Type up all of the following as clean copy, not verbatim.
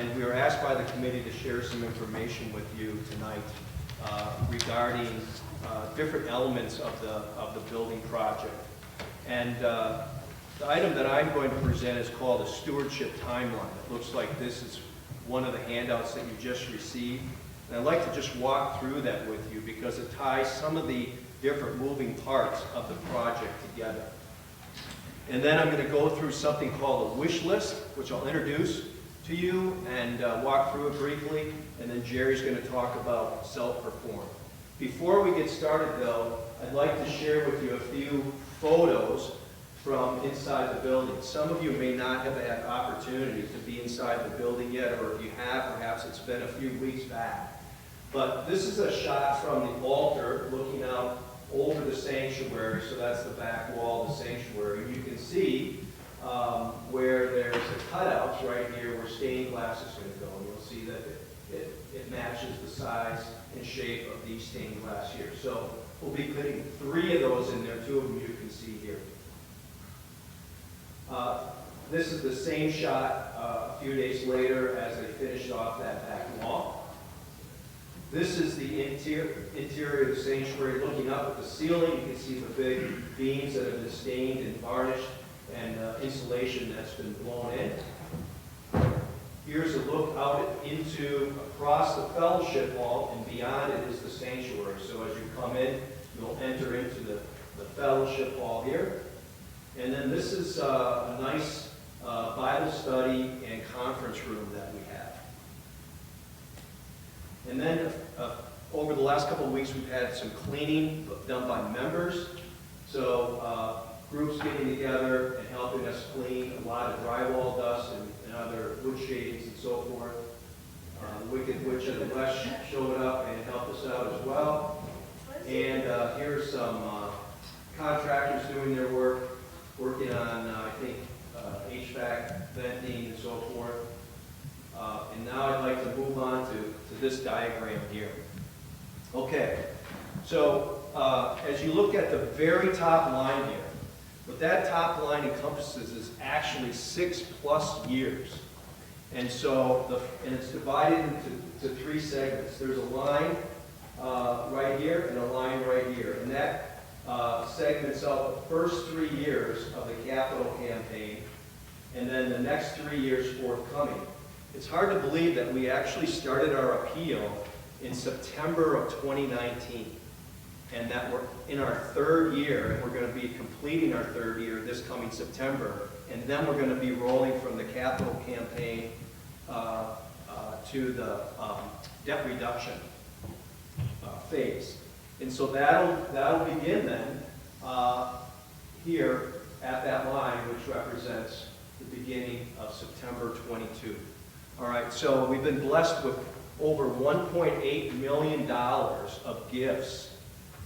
And we were asked by the committee to share some information with you tonight regarding different elements of the building project. And the item that I'm going to present is called a Stewardship Timeline. It looks like this is one of the handouts that you just received. And I'd like to just walk through that with you because it ties some of the different moving parts of the project together. And then I'm going to go through something called a wish list, which I'll introduce to you and walk through it briefly. And then Jerry's going to talk about self-perform. Before we get started, though, I'd like to share with you a few photos from inside the building. Some of you may not have had opportunity to be inside the building yet, or if you have, perhaps it's been a few weeks back. But this is a shot from the altar looking out over the sanctuary, so that's the back wall of the sanctuary. You can see where there's the cutouts right here where stained glass is going to go. And you'll see that it matches the size and shape of these stained glass here. So we'll be putting 3 of those in there. 2 of them you can see here. This is the same shot a few days later as they finished off that back wall. This is the interior of the sanctuary looking up at the ceiling. You can see the big beams that have been stained and varnished and insulation that's been blown in. Here's a look out across the fellowship hall, and beyond it is the sanctuary. So as you come in, you'll enter into the fellowship hall here. And then this is a nice Bible study and conference room that we have. And then over the last couple of weeks, we've had some cleaning done by members. So groups getting together and helping us clean a lot of drywall dust and other wood shavings and so forth. Wicked Witch of the West showed up and helped us out as well. And here's some contractors doing their work, working on, I think, HVAC, venting, and so forth. And now I'd like to move on to this diagram here. Okay, so as you look at the very top line here, what that top line encompasses is actually 6+ years. And so, and it's divided into 3 segments. There's a line right here and a line right here. And that segments out the first 3 years of the capital campaign, and then the next 3 years forthcoming. It's hard to believe that we actually started our appeal in September of 2019, and that we're in our 3rd year, and we're going to be completing our 3rd year this coming September, and then we're going to be rolling from the capital campaign to the debt reduction phase. And so that'll begin then here at that line, which represents the beginning of September 22. All right, so we've been blessed with over $1.8 million of gifts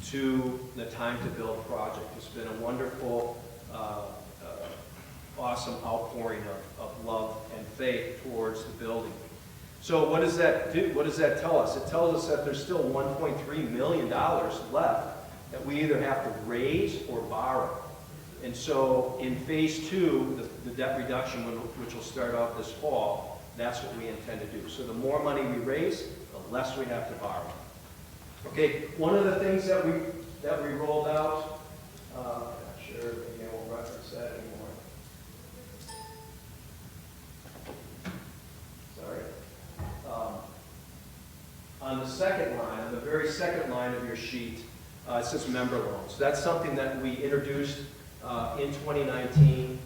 to the Time to Build project. It's been a wonderful, awesome outpouring of love and faith towards the building. So what does that do? What does that tell us? It tells us that there's still $1.3 million left that we either have to raise or borrow. And so in phase 2, the debt reduction, which will start off this fall, that's what we intend to do. So the more money we raise, the less we have to borrow. Okay, one of the things that we rolled out, I'm not sure, maybe I won't reference that anymore. Sorry. On the second line, on the very second line of your sheet, it says member loans. That's something that we introduced in 2019.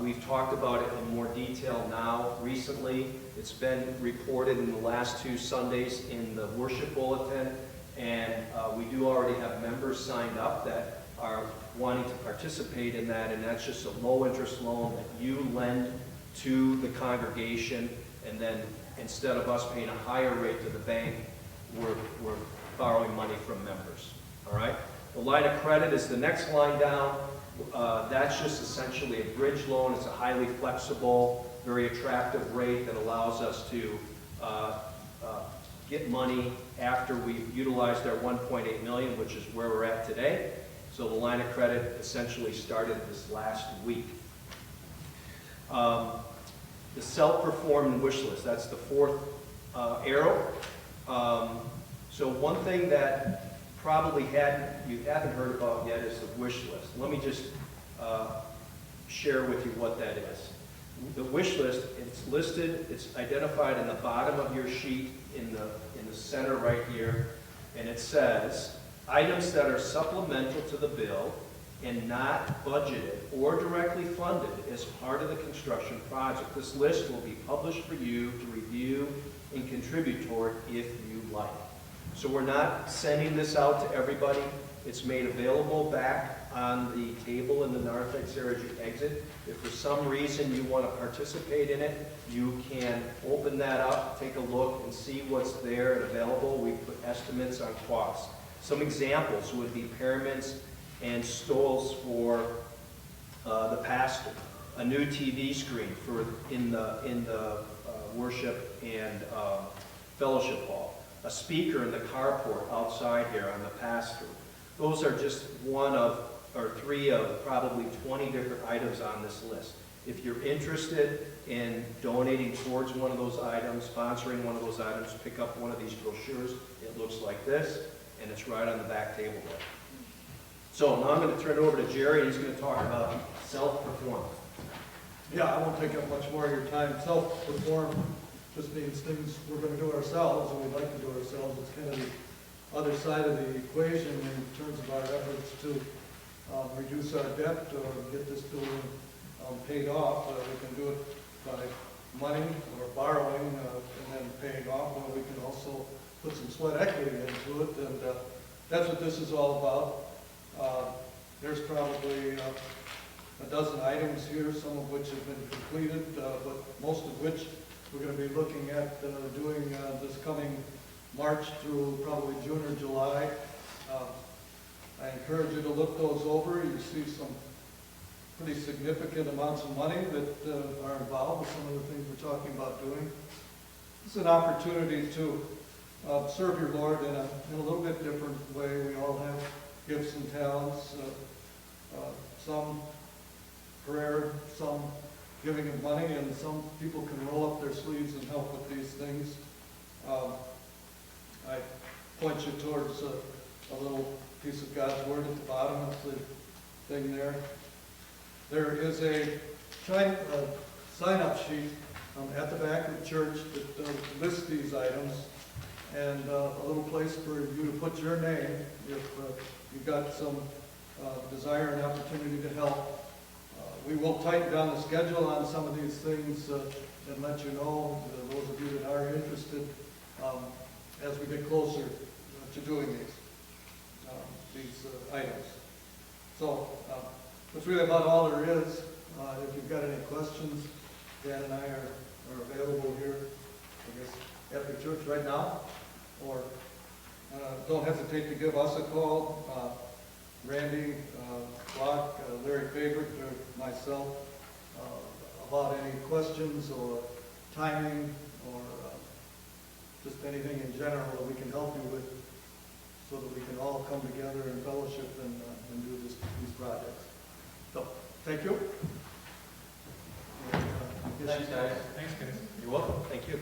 We've talked about it in more detail now recently. It's been reported in the last 2 Sundays in the worship bulletin, and we do already have members signed up that are wanting to participate in that, and that's just a low interest loan that you lend to the congregation, and then instead of us paying a higher rate to the bank, we're borrowing money from members. All right? The line of credit is the next line down. That's just essentially a bridge loan. It's a highly flexible, very attractive rate that allows us to get money after we've utilized our $1.8 million, which is where we're at today. So the line of credit essentially started this last week. the self-performed wish list. That's the fourth arrow. So one thing that probably you haven't heard about yet is the wish list. Let me just share with you what that is. The wish list, it's listed, it's identified in the bottom of your sheet in the center right here, and it says, items that are supplemental to the bill and not budgeted or directly funded as part of the construction project. This list will be published for you to review and contribute toward if you like. So we're not sending this out to everybody. It's made available back on the table in the narthex area as you exit. If for some reason you want to participate in it, you can open that up, take a look, and see what's there and available. We put estimates on costs. Some examples would be paraments and stalls for the pastor, a new TV screen for in the worship and fellowship hall, a speaker in the carport outside here on the pass-through. Those are just one of, or three of probably 20 different items on this list. If you're interested in donating towards one of those items, sponsoring one of those items, pick up one of these brochures. It looks like this, and it's right on the back table there. So now I'm going to turn it over to Jerry, and he's going to talk about self-perform. Yeah, I won't take up much more of your time. Self-perform just means things we're going to do ourselves, and we'd like to do ourselves. It's kind of the other side of the equation in terms of our efforts to reduce our debt or get this building paid off. We can do it by money or borrowing and then paying off, or we can also put some sweat equity into it, and that's what this is all about. There's probably a dozen items here, some of which have been completed, but most of which we're going to be looking at doing this coming March through probably June or July. I encourage you to look those over. You see some pretty significant amounts of money that are involved with some of the things we're talking about doing. It's an opportunity to serve your Lord in a little bit different way. We all have gifts and talents, some prayer, some giving of money, and some people can roll up their sleeves and help with these things. I point you towards a little piece of God's Word at the bottom of the thing there. There is a sign-up sheet at the back of the church that lists these items, and a little place for you to put your name if you've got some desire and opportunity to help. We will tighten down the schedule on some of these things and let you know, those of you that are interested, as we get closer to doing these items. So that's really about all there is. If you've got any questions, Dan and I are available here, I guess, after church right now, or don't hesitate to give us a call. Randy, Block, Larry Favorite, or myself, about any questions or timing or just anything in general that we can help you with, so that we can all come together in fellowship and do these projects. So, thank you. Thanks, guys. Thanks, guys. You're welcome. Thank you.